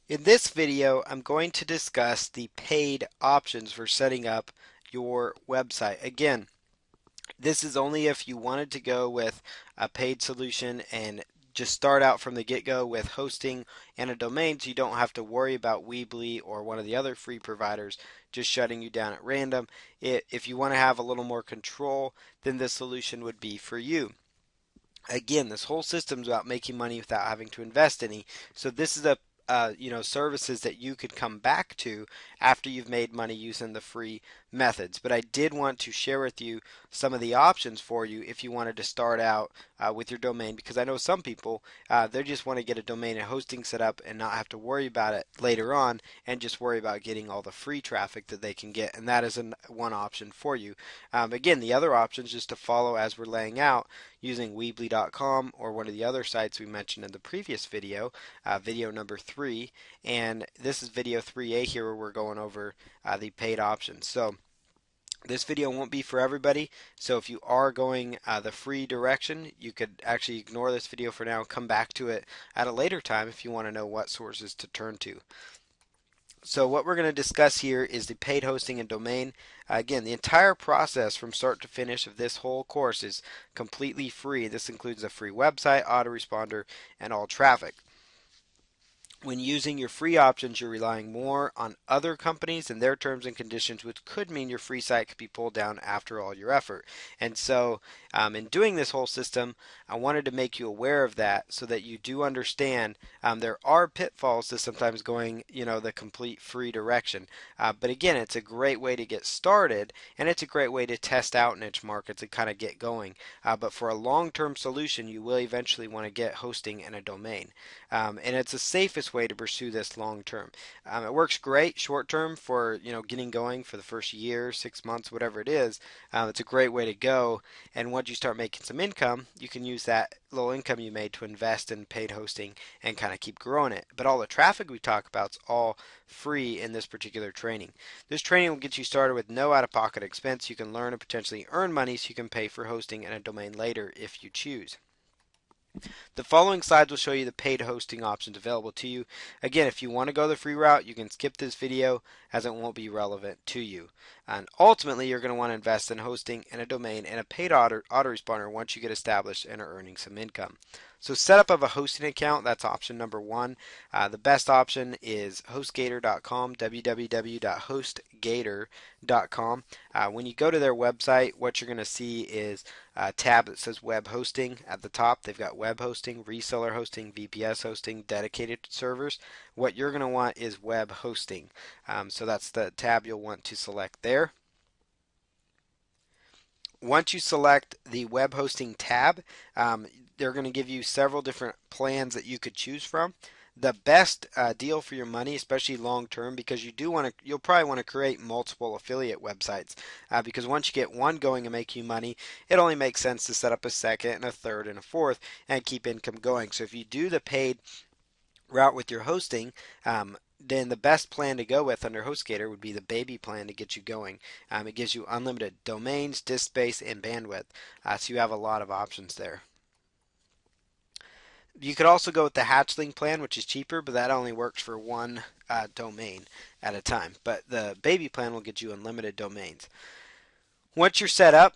In this video, I'm going to discuss the paid options for setting up your website. Again, this is only if you wanted to go with a paid solution and just start out from the get-go with hosting and a domain so you don't have to worry about Weebly or one of the other free providers just shutting you down at random. If you want to have a little more control, then this solution would be for you. Again, this whole system is about making money without having to invest any. So this is a services that you could come back to after you've made money using the free methods. But I did want to share with you some of the options for you if you wanted to start out with your domain, because I know some people they just want to get a domain and hosting set up and not have to worry about it later on and just worry about getting all the free traffic that they can get, and that is one option for you. Again, the other option is just to follow as we're laying out using Weebly.com or one of the other sites we mentioned in the previous video, video number 3, and this is video 3A here where we're going over the paid options. So this video won't be for everybody, so if you are going the free direction, you could actually ignore this video for now and come back to it at a later time if you want to know what sources to turn to. So what we're going to discuss here is the paid hosting and domain. Again, the entire process from start to finish of this whole course is completely free. This includes a free website, autoresponder, and all traffic. When using your free options, you're relying more on other companies and their terms and conditions, which could mean your free site could be pulled down after all your effort. And so, in doing this whole system, I wanted to make you aware of that so that you do understand there are pitfalls to sometimes going, the complete free direction. But again, it's a great way to get started, and it's a great way to test out niche markets and kind of get going. But for a long-term solution, you will eventually want to get hosting and a domain. And it's the safest way to pursue this long term. It works great short term for getting going for the first year, 6 months, whatever it is. It's a great way to go. And once you start making some income, you can use that little income you made to invest in paid hosting and kind of keep growing it. But all the traffic we talk about is all free in this particular training. This training will get you started with no out-of-pocket expense. You can learn and potentially earn money so you can pay for hosting and a domain later if you choose. The following slides will show you the paid hosting options available to you. Again, if you want to go the free route, you can skip this video as it won't be relevant to you. And ultimately, you're going to want to invest in hosting and a domain and a paid autoresponder once you get established and are earning some income. So setup of a hosting account, that's option number 1. The best option is HostGator.com, www.hostgator.com. When you go to their website, what you're going to see is a tab that says web hosting at the top. They've got web hosting, reseller hosting, VPS hosting, dedicated servers. What you're going to want is web hosting. So that's the tab you'll want to select there. Once you select the web hosting tab, they're going to give you several different plans that you could choose from. The best deal for your money, especially long term, because you'll probably want to create multiple affiliate websites. Because once you get one going and make you money, it only makes sense to set up a second and a third and a fourth and keep income going. So if you do the paid route with your hosting, then the best plan to go with under HostGator would be the baby plan to get you going. It gives you unlimited domains, disk space, and bandwidth, so you have a lot of options there. You could also go with the Hatchling plan, which is cheaper, but that only works for one domain at a time. But the baby plan will get you unlimited domains. Once you're set up,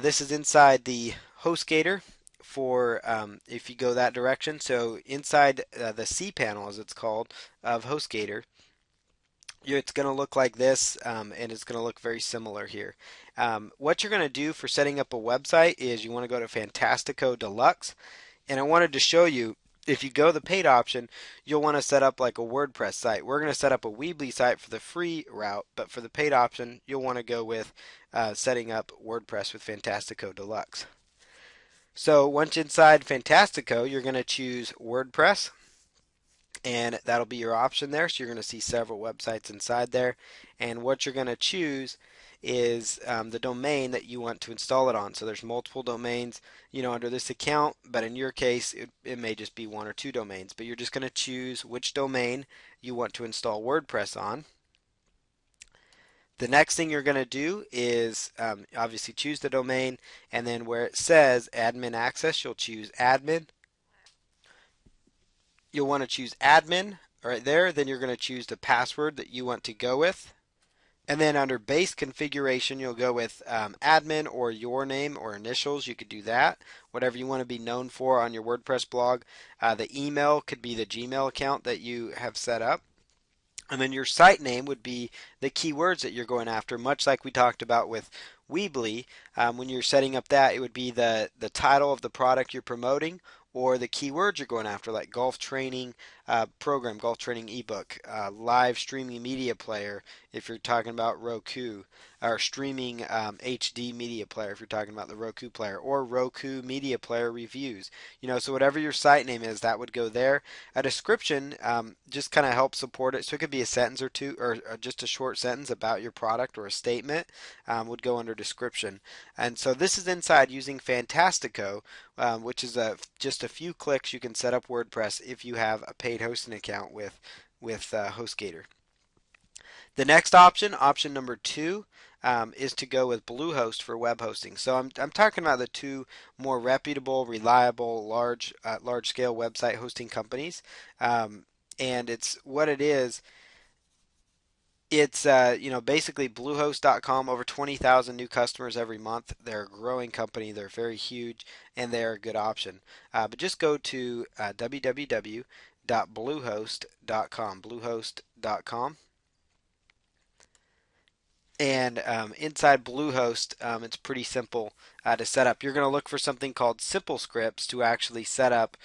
this is inside the HostGator for if you go that direction. So inside the cPanel, as it's called, of HostGator, it's going to look like this, and it's going to look very similar here. What you're going to do for setting up a website is you want to go to Fantastico Deluxe, and I wanted to show you if you go the paid option, you'll want to set up like a WordPress site. We're going to set up a Weebly site for the free route, but for the paid option, you'll want to go with setting up WordPress with Fantastico Deluxe. So once inside Fantastico, you're going to choose WordPress, and that'll be your option there. So you're going to see several websites inside there, and what you're going to choose is the domain that you want to install it on. So there's multiple domains, under this account, but in your case, it may just be one or two domains. But you're just going to choose which domain you want to install WordPress on. The next thing you're going to do is obviously choose the domain, and then where it says admin access, you'll choose admin. You'll want to choose admin right there. Then you're going to choose the password that you want to go with. And then under base configuration, you'll go with admin or your name or initials. You could do that, whatever you want to be known for on your WordPress blog. The email could be the Gmail account that you have set up. And then your site name would be the keywords that you're going after, much like we talked about with Weebly. When you're setting up that, it would be the title of the product you're promoting or the keywords you're going after, like golf training program, golf training ebook, live streaming media player if you're talking about Roku, or streaming HD media player if you're talking about the Roku player, or Roku media player reviews. So whatever your site name is, that would go there. A description just kind of helps support it. So it could be a sentence or two, or just a short sentence about your product, or a statement would go under description. And so this is inside using Fantastico, which is just a few clicks. You can set up WordPress if you have a paid hosting account with HostGator. The next option, option number 2, is to go with Bluehost for web hosting. So I'm talking about the two more reputable, reliable, large scale website hosting companies. It's what it is. It's basically Bluehost.com, over 20,000 new customers every month. They're a growing company. They're very huge, and they're a good option. But just go to www.bluehost.com, bluehost.com. And inside Bluehost, it's pretty simple to set up. You're going to look for something called Simple Scripts to actually set up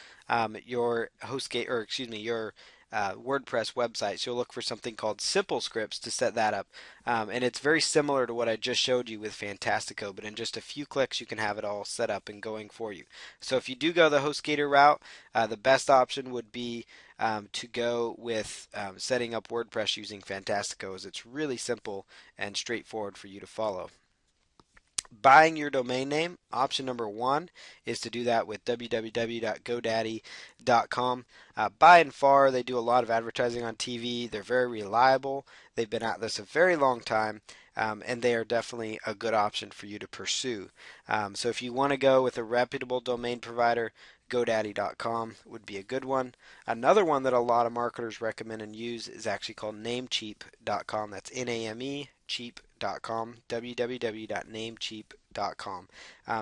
your HostGator, or excuse me, your WordPress website. So you'll look for something called Simple Scripts to set that up. And it's very similar to what I just showed you with Fantastico, but in just a few clicks you can have it all set up and going for you. So if you do go the HostGator route, the best option would be to go with setting up WordPress using Fantastico, as it's really simple and straightforward for you to follow. Buying your domain name, option number 1 is to do that with www.godaddy.com. By and far, they do a lot of advertising on TV. They're very reliable. They've been at this a very long time, and they are definitely a good option for you to pursue. So if you want to go with a reputable domain provider, GoDaddy.com would be a good one. Another one that a lot of marketers recommend and use is actually called Namecheap.com. That's Name cheap.com, www.namecheap.com.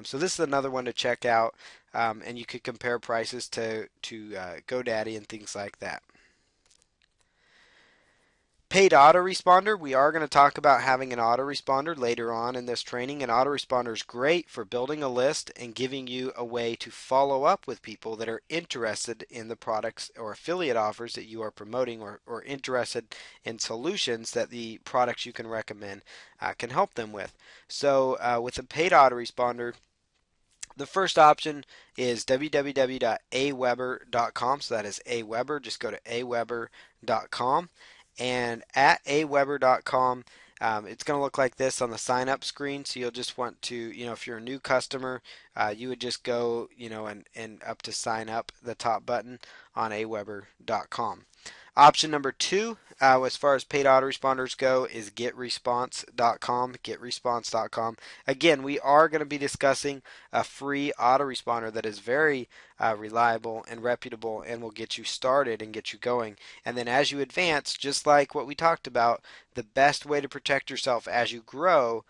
So this is another one to check out, and you could compare prices to GoDaddy and things like that. Paid autoresponder, we are going to talk about having an autoresponder later on in this training. An autoresponder is great for building a list and giving you a way to follow up with people that are interested in the products or affiliate offers that you are promoting, or interested in solutions that the products you can recommend can help them with. So with a paid autoresponder, the first option is www.aweber.com. So that is Aweber. Just go to aweber.com. And at aweber.com, it's going to look like this on the sign up screen. So you'll just want to, if you're a new customer, you would just go, and up to sign up, the top button on aweber.com. Option number 2, as far as paid autoresponders go, is getresponse.com. Getresponse.com. Again, we are going to be discussing a free autoresponder that is very reliable and reputable and will get you started and get you going. And then as you advance, just like what we talked about, the best way to protect yourself as you grow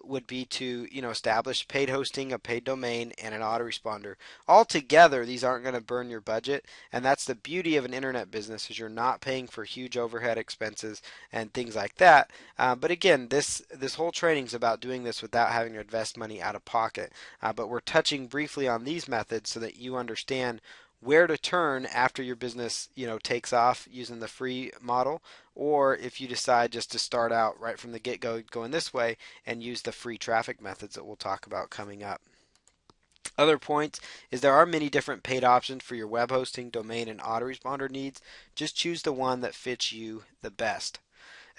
would be to establish paid hosting, a paid domain, and an autoresponder. Altogether, these aren't going to burn your budget, and that's the beauty of an internet business, is you're not paying for huge overhead expenses and things like that. But again, this whole training is about doing this without having to invest money out of pocket. But we're touching briefly on these methods so that you understand where to turn after your business takes off using the free model, or if you decide just to start out right from the get-go going this way and use the free traffic methods that we'll talk about coming up. Other points is there are many different paid options for your web hosting, domain, and autoresponder needs. Just choose the one that fits you the best.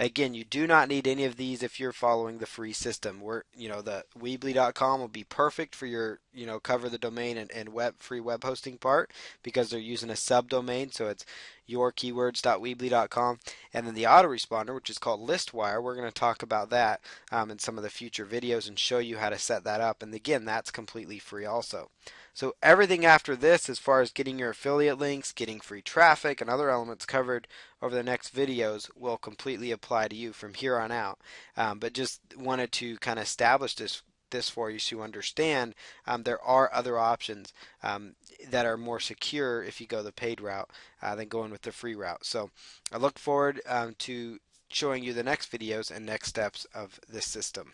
Again, you do not need any of these if you're following the free system. The Weebly.com will be perfect for your cover the domain and free web hosting part because they're using a subdomain, so it's yourkeywords.weebly.com. And then the autoresponder, which is called Listwire, we're going to talk about that in some of the future videos and show you how to set that up. And again, that's completely free also. So everything after this, as far as getting your affiliate links, getting free traffic, and other elements covered over the next videos will completely apply to you from here on out. But just wanted to kind of establish this for you so you understand there are other options that are more secure if you go the paid route than going with the free route. So I look forward to showing you the next videos and next steps of this system.